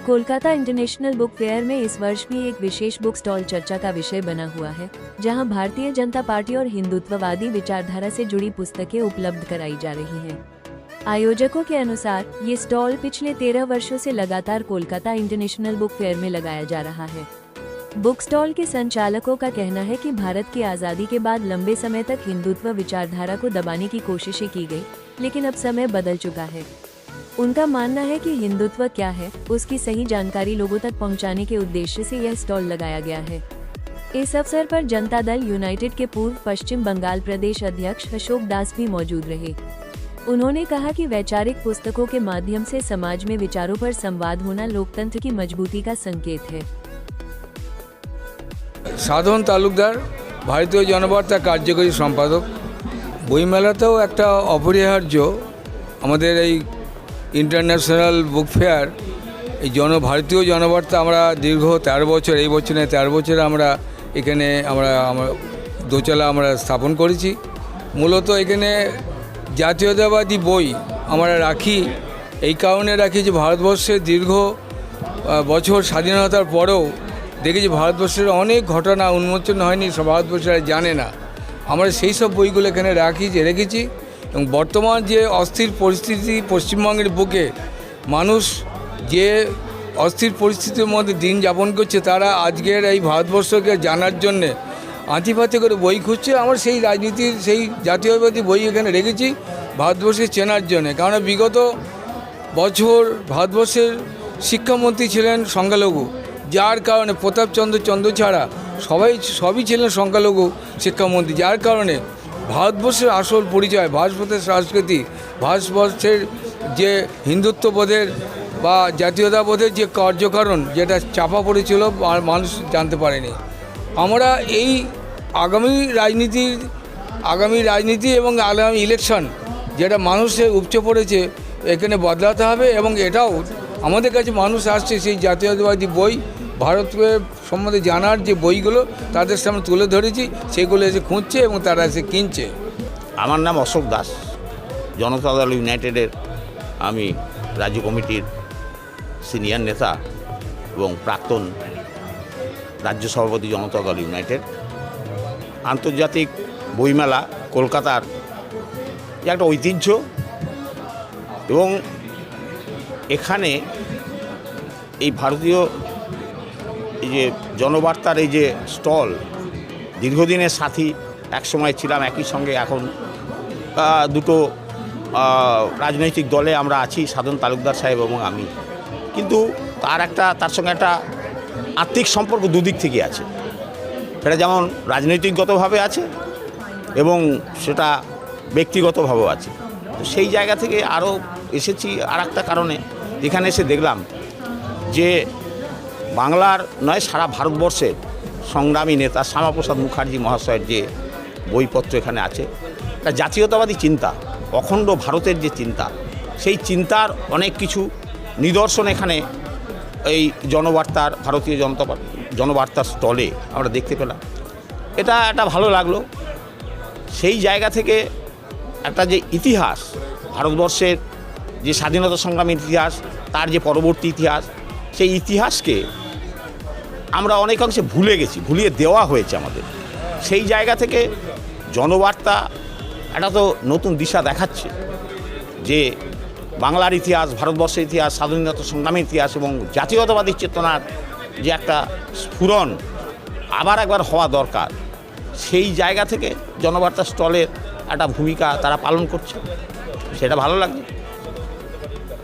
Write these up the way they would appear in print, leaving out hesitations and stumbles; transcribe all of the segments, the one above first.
Kolkata international book fair में इस वर्ष भी एक विशेष बुक स्टॉल चर्चा का विषय बना हुआ है, जहां भारतीय जनता पार्टी और हिंदुत्ववादी विचारधारा से जुड़ी पुस्तकें उपलब्ध कराई जा रही हैं। आयोजकों के अनुसार ये स्टॉल पिछले 13 वर्षों से लगातार कोलकाता इंटरनेशनल बुक फेयर में लगाया जा रहा है। बुक स्टॉल के संचालकों का कहना है कि भारत की आज़ादी के बाद लंबे समय तक हिंदुत्व विचारधारा को दबाने की कोशिशें की गई, लेकिन अब समय बदल चुका है। उनका मानना है कि हिंदुत्व क्या है, उसकी सही जानकारी लोगों तक पहुंचाने के उद्देश्य से यह स्टॉल लगाया गया है। इस अवसर पर जनता दल यूनाइटेड के पूर्व पश्चिम बंगाल प्रदेश अध्यक्ष अशोक दास भी मौजूद रहे। उन्होंने कहा कि वैचारिक पुस्तकों के माध्यम से समाज में विचारों पर संवाद होना लोकतंत्र की मजबूती का संकेत है। साधन तालुकदार भारतीय जनबार्ता कार्यकारी सम्पादक বইমেলাতেও একটা অপরিহার্য আমাদের এই ইন্টারন্যাশনাল বুক ফেয়ার এই ভারতীয় জনবার্তা আমরা দীর্ঘ 13 বছর এই বছরে 13 বছরে আমরা এখানে আমরা দোতলা আমরা স্থাপন করেছি। মূলত এখানে জাতীয়তাবাদী বই আমরা রাখি, এই কারণে রাখি যে ভারতবর্ষের দীর্ঘ বছর স্বাধীনতার পরেও দেখেছি ভারতবর্ষের অনেক ঘটনা উন্মোচন হয়নি, ভারতবর্ষের জানে না। আমরা সেই সব বইগুলো এখানে রেখেছি এবং বর্তমান যে অস্থির পরিস্থিতি পশ্চিমবঙ্গের বুকে মানুষ যে অস্থির পরিস্থিতির মধ্যে দিন যাপন করছে, তারা আজকের এই ভারতবর্ষকে জানার জন্যে আঁতিপাতি করে বই খুঁজছে। আমরা সেই রাজনীতির সেই জাতীয়তাবাদী বই এখানে রেখেছি ভারতবর্ষকে চেনার জন্যে। কারণ বিগত বছর ভারতবর্ষের শিক্ষামন্ত্রী ছিলেন সংখ্যালঘু, যার কারণে প্রতাপচন্দ্র ছাড়া সবই ছিলেন সংখ্যালঘু শিক্ষামন্ত্রী, যার কারণে ভারতবর্ষের আসল পরিচয়, ভারতবর্ষের সংস্কৃতি, ভারতবর্ষের যে হিন্দুত্ববোধের বা জাতীয়তাবোধের যে কার্যকারণ যেটা চাপা পড়েছিল আর মানুষ জানতে পারেনি। আমরা এই আগামী রাজনীতি এবং আগামী ইলেকশন যেটা মানুষের উপচে পড়েছে এখানে বদলাতে হবে এবং এটাও আমাদের কাছে মানুষ আসছে সেই জাতীয়তাবাদী বই ভারতের সম্বন্ধে জানার যে বইগুলো তাদের সামনে তুলে ধরেছি, সেগুলো এসে খুঁজছে এবং তারা এসে কিনছে। আমার নাম অশোক দাস, জনতা দল ইউনাইটেডের আমি রাজ্য কমিটির সিনিয়র নেতা এবং প্রাক্তন রাজ্য সভাপতি জনতা দল ইউনাইটেড। আন্তর্জাতিক বইমেলা কলকাতার যে একটা ঐতিহ্য এবং এখানে এই ভারতীয় এই যে জনবার্তার এই যে স্টল, দীর্ঘদিনের সাথী, একসময় ছিলাম একই সঙ্গে, এখন দুটো রাজনৈতিক দলে আমরা আছি, সাধন তালুকদার সাহেব এবং আমি। কিন্তু তার সঙ্গে একটা আত্মিক সম্পর্ক দুদিক থেকে আছে। সেটা যেমন রাজনৈতিকগতভাবে আছে এবং সেটা ব্যক্তিগতভাবেও আছে। তো সেই জায়গা থেকে আরও এসেছি আর একটা কারণে, যেখানে এসে দেখলাম যে বাংলার নয় সারা ভারতবর্ষের সংগ্রামী নেতা শ্যামাপ্রসাদ মুখার্জি মহাশয়ের যে বইপত্র এখানে আছে, একটা জাতীয়তাবাদী চিন্তা, অখণ্ড ভারতের যে চিন্তা, সেই চিন্তার অনেক কিছু নিদর্শন এখানে এই ভারতীয় জনবার্তার স্টলে আমরা দেখতে পেলাম। এটা একটা ভালো লাগলো। সেই জায়গা থেকে একটা যে ইতিহাস, ভারতবর্ষের যে স্বাধীনতা সংগ্রামের ইতিহাস, তার যে পরবর্তী ইতিহাস, সেই ইতিহাসকে আমরা অনেকাংশে ভুলিয়ে দেওয়া হয়েছে আমাদের। সেই জায়গা থেকে জনবার্তা একটা তো নতুন দিশা দেখাচ্ছে যে বাংলার ইতিহাস, ভারতবর্ষের ইতিহাস, স্বাধীনতা সংগ্রামের ইতিহাস এবং জাতীয়তাবাদী চেতনার যে একটা স্ফুরণ আবার একবার হওয়া দরকার। সেই জায়গা থেকে জনবার্তা স্টলের একটা ভূমিকা তারা পালন করছে, সেটা ভালো লাগে।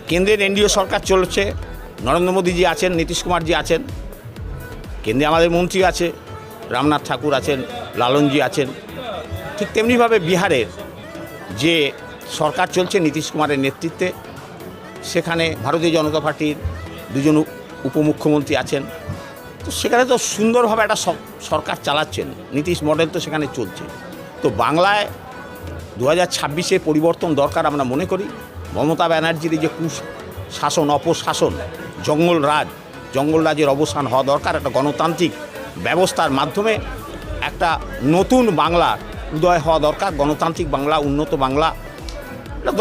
কেন্দ্রের এনডিএ সরকার চলছে, নরেন্দ্র মোদীজি আছেন, নীতিশ কুমারজি আছেন, কেন্দ্রে আমাদের মন্ত্রী আছে, রামনাথ ঠাকুর আছেন, লালনজি আছেন। ঠিক তেমনিভাবে বিহারের যে সরকার চলছে নীতিশ কুমারের নেতৃত্বে, সেখানে ভারতীয় জনতা পার্টির দুজন উপমুখ্যমন্ত্রী আছেন। তো সেখানে তো সুন্দরভাবে একটা সরকার চালাচ্ছেন, নীতিশ মডেল তো সেখানে চলছে। তো বাংলায় 2026-এ পরিবর্তন দরকার আমরা মনে করি। মমতা ব্যানার্জির যে কুশাসন, অপশাসন, জঙ্গলরাজের অবসান হওয়া দরকার। একটা গণতান্ত্রিক ব্যবস্থার মাধ্যমে একটা নতুন বাংলার উদয় হওয়া দরকার, গণতান্ত্রিক বাংলা, উন্নত বাংলা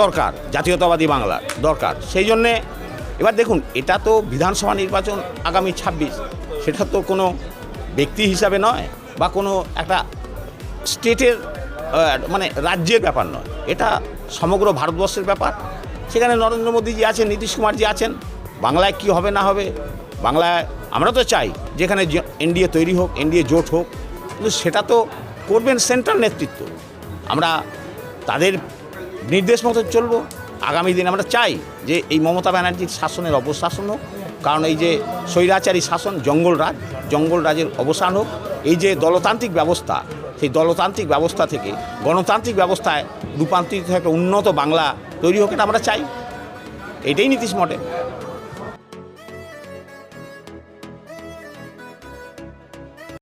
দরকার, জাতীয়তাবাদী বাংলার দরকার। সেই জন্যে এবার দেখুন, এটা তো বিধানসভা নির্বাচন আগামী 26, সেটা তো কোনো ব্যক্তি হিসাবে নয় বা কোনো একটা স্টেটের মানে রাজ্যের ব্যাপার নয়, এটা সমগ্র ভারতবর্ষের ব্যাপার। সেখানে নরেন্দ্র মোদীজি আছেন, নীতিশ কুমারজি আছেন। বাংলায় কি হবে না হবে, বাংলায় আমরা তো চাই যেখানে এনডিএ তৈরি হোক, এনডিএ জোট হোক, কিন্তু সেটা তো করবেন সেন্ট্রাল নেতৃত্ব। আমরা তাদের নির্দেশ মতো চলবো। আগামী দিন আমরা চাই যে এই মমতা ব্যানার্জির শাসনের অবসান হোক, কারণ এই যে স্বৈরাচারী শাসন, জঙ্গলরাজের অবসান হোক। এই যে দলতান্ত্রিক ব্যবস্থা, সেই দলতান্ত্রিক ব্যবস্থা থেকে গণতান্ত্রিক ব্যবস্থায় রূপান্তরিত একটা উন্নত বাংলা তৈরি হোক, এটা আমরা চাই। এটাই নীতিশ মডেল।